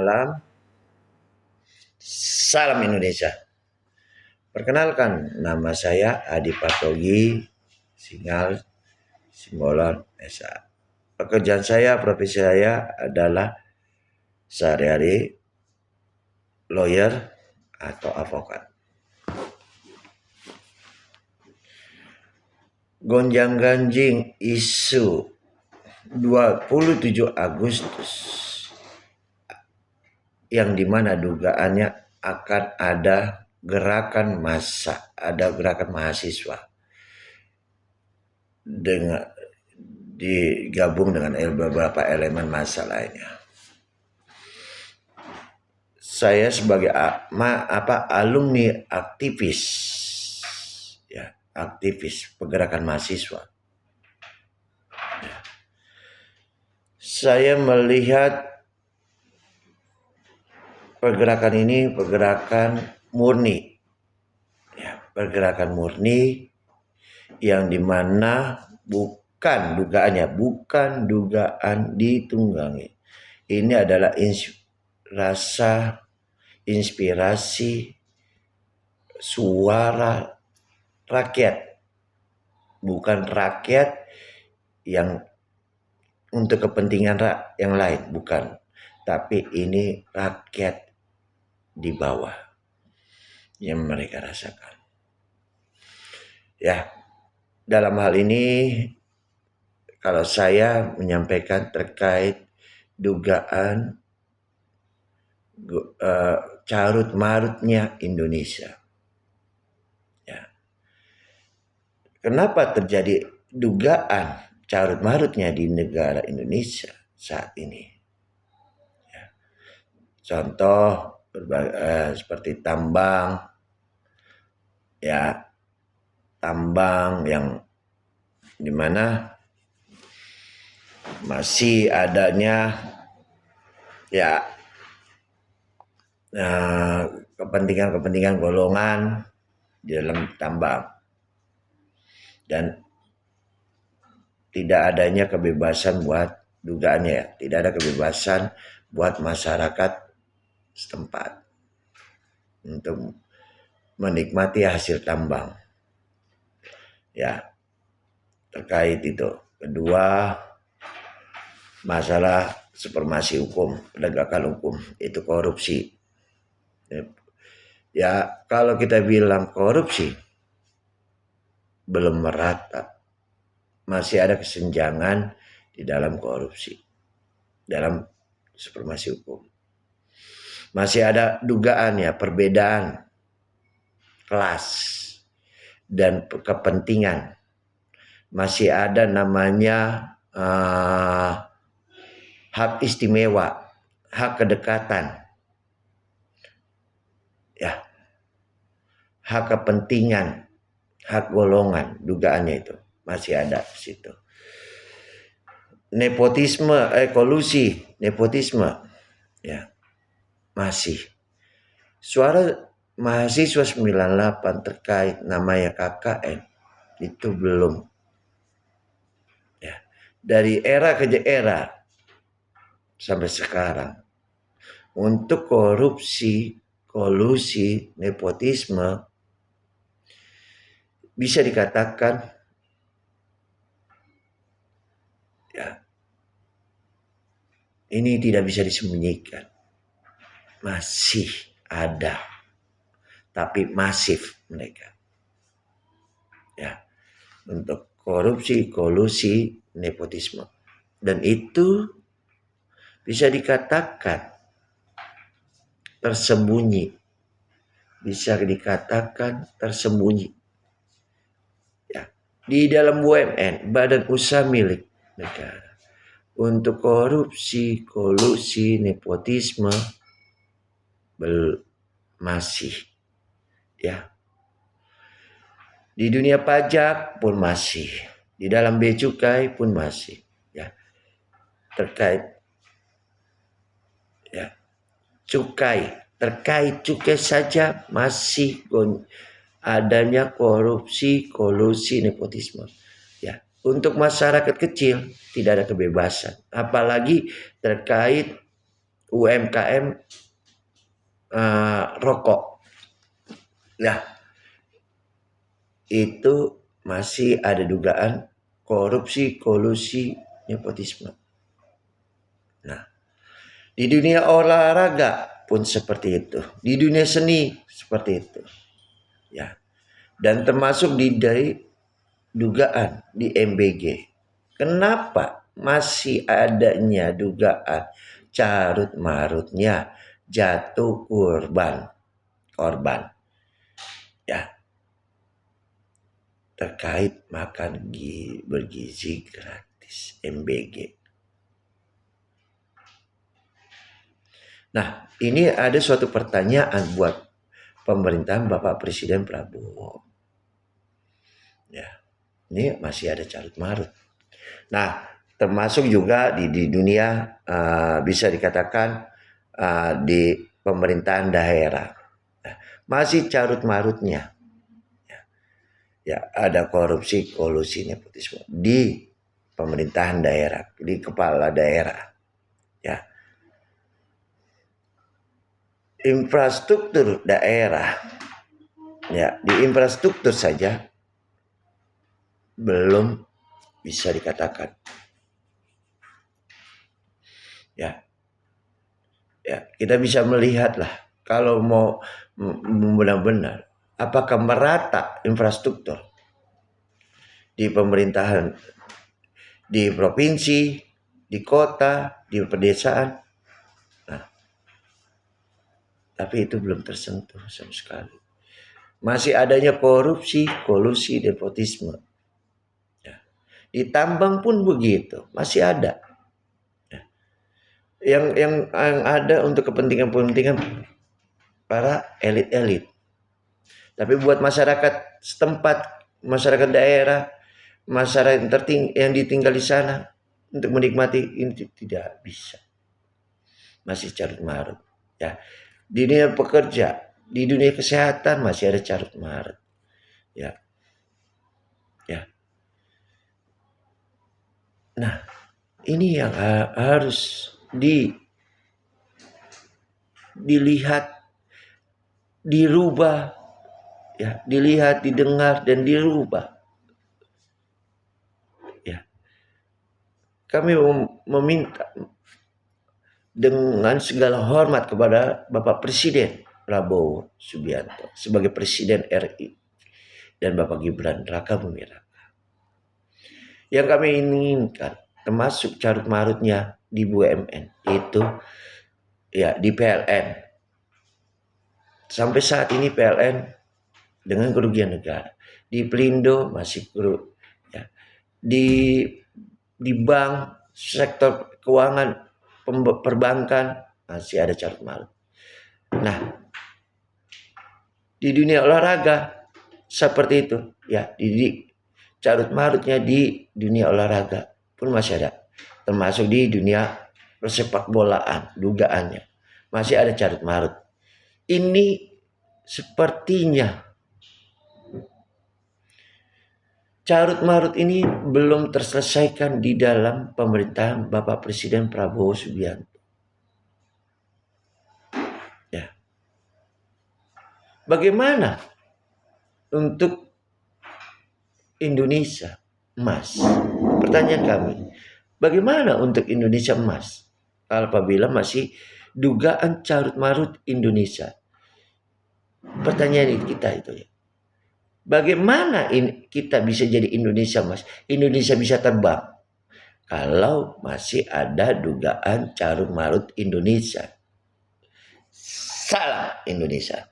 Malam, salam Indonesia. Perkenalkan, nama saya Adi Patogi, Singal Simbolon SA. Pekerjaan saya, profesi saya adalah sehari-hari lawyer atau advokat. Gonjang-ganjing isu 27 Agustus yang dimana dugaannya akan ada gerakan massa, ada gerakan mahasiswa dengan digabung dengan beberapa elemen massa lainnya. Saya sebagai alumni aktivis, ya, aktivis pergerakan mahasiswa. Ya. Saya melihat pergerakan ini pergerakan murni, ya, pergerakan murni yang dimana bukan dugaan ditunggangi. Ini adalah rasa inspirasi suara rakyat, bukan rakyat yang untuk kepentingan yang lain, bukan, tapi ini rakyat di bawah yang mereka rasakan. Ya, dalam hal ini kalau saya menyampaikan terkait dugaan carut marutnya Indonesia. Ya. Kenapa terjadi dugaan carut marutnya di negara Indonesia saat ini? Ya. Contoh seperti tambang, ya, tambang yang dimana masih adanya, ya, kepentingan golongan di dalam tambang dan tidak adanya kebebasan buat dugaannya, ya, tidak ada kebebasan buat masyarakat setempat untuk menikmati hasil tambang. Ya, terkait itu. Kedua, masalah supremasi hukum, penegakan hukum, itu korupsi. Ya, kalau kita bilang korupsi belum merata, masih ada kesenjangan di dalam korupsi, dalam supremasi hukum. Masih ada dugaan, ya, perbedaan kelas dan kepentingan. Masih ada namanya hak istimewa, hak kedekatan, ya, hak kepentingan, hak golongan, dugaannya itu masih ada di situ. Nepotisme, kolusi, nepotisme, ya, masih. Suara mahasiswa 98 terkait namanya KKN itu belum, ya, dari era ke era sampai sekarang untuk korupsi, kolusi, nepotisme bisa dikatakan, ya, ini tidak bisa disembunyikan, masih ada, tapi masif mereka, ya, untuk korupsi, kolusi, nepotisme, dan itu bisa dikatakan tersembunyi, bisa dikatakan tersembunyi, ya, di dalam BUMN, badan usaha milik negara. Untuk korupsi, kolusi, nepotisme masih, ya. Di dunia pajak pun masih, di dalam bea cukai pun masih, ya, terkait, ya, terkait cukai saja masih adanya korupsi, kolusi, nepotisme, ya. Untuk masyarakat kecil tidak ada kebebasan, apalagi terkait UMKM rokok. Nah, itu masih ada dugaan korupsi, kolusi, nepotisme. Nah, di dunia olahraga pun seperti itu, di dunia seni seperti itu, ya. Dan termasuk dari dugaan di MBG. Kenapa masih adanya dugaan carut marutnya jatuh korban, ya, terkait makan bergizi gratis MBG. Nah, ini ada suatu pertanyaan buat pemerintahan Bapak Presiden Prabowo. Ya, ini masih ada carut marut. Nah, termasuk juga di dunia bisa dikatakan di pemerintahan daerah. Nah, masih carut marutnya. Ya, ada korupsi, kolusi, nepotisme di pemerintahan daerah, di kepala daerah. Ya. Infrastruktur daerah, ya, di infrastruktur saja belum bisa dikatakan, ya, kita bisa melihatlah kalau mau benar-benar apakah merata infrastruktur di pemerintahan, di provinsi, di kota, di pedesaan. Nah, tapi itu belum tersentuh sama sekali. Masih adanya korupsi, kolusi, nepotisme. Ya. Di tambang pun begitu, masih ada. Ya. Yang ada untuk kepentingan para elit-elit. Tapi buat masyarakat setempat, masyarakat daerah, masyarakat yang ditinggal di sana untuk menikmati ini tidak bisa. Masih carut marut. Ya. Di dunia pekerja, di dunia kesehatan masih ada carut marut. Ya. Ya. Nah, ini yang harus dilihat, dirubah, ya, dilihat, didengar dan dirubah. Ya. Kami meminta dengan segala hormat kepada Bapak Presiden Prabowo Subianto sebagai Presiden RI dan Bapak Gibran Raka Buming Raka. Yang kami inginkan termasuk carut marutnya di BUMN, itu ya di PLN. Sampai saat ini PLN dengan kerugian negara. Di Pelindo masih ya. Di bank, sektor keuangan, perbankan masih ada carut marut. Nah, di dunia olahraga seperti itu, ya, di carut marutnya di dunia olahraga pun masih ada, termasuk di dunia persepak bolaan, dugaannya masih ada carut marut. Ini sepertinya carut marut ini belum terselesaikan di dalam pemerintahan Bapak Presiden Prabowo Subianto. Ya. Bagaimana untuk Indonesia emas? Pertanyaan kami, bagaimana untuk Indonesia emas apabila masih dugaan carut marut Indonesia? Pertanyaan kita itu ya. Bagaimana kita bisa jadi Indonesia emas? Indonesia bisa terbang kalau masih ada dugaan carut marut Indonesia. Salah Indonesia.